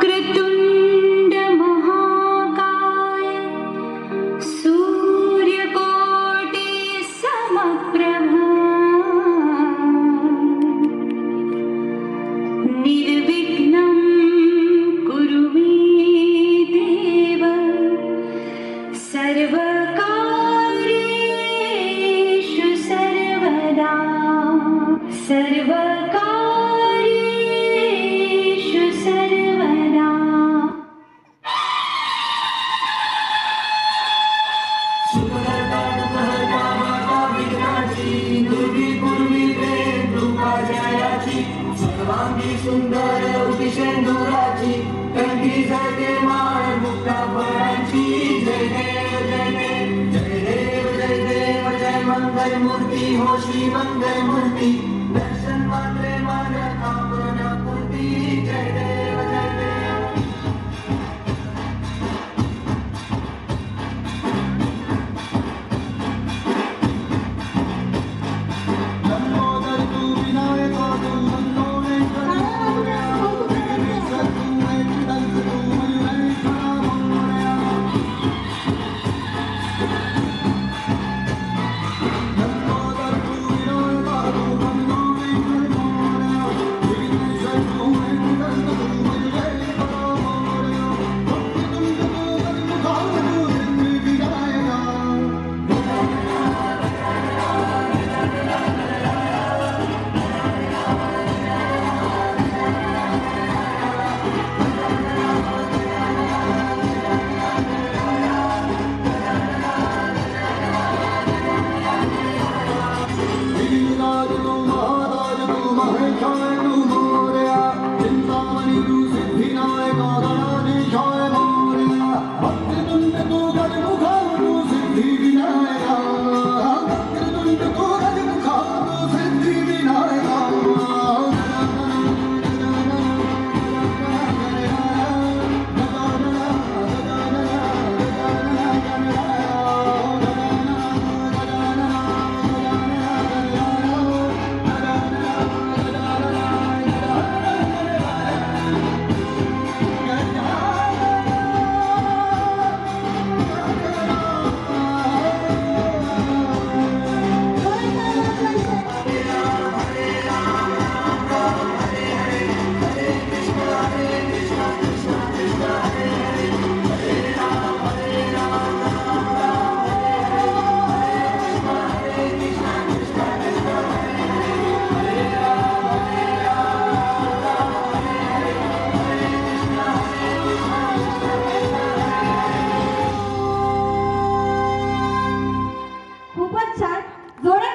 वक्रतुंड महाकाय सूर्यकोटि समप्रभा निर्विघ्नं कुरु मे देव सर्वकार्येषु सर्वदा सर्वकार्येषु सर्वदा। सुखकर्ता दुःखहर्ता माता विघ्नाची दुर्वी पूर्वी प्रेम कृपा जयाची सर्वांगी सुंदर उपिशेंदुराची कंठी झळके माळ मुक्ता फळांची जय देव जय देव जय देव जय देव जय मंगल मूर्ती हो श्री मंगल मूर्ती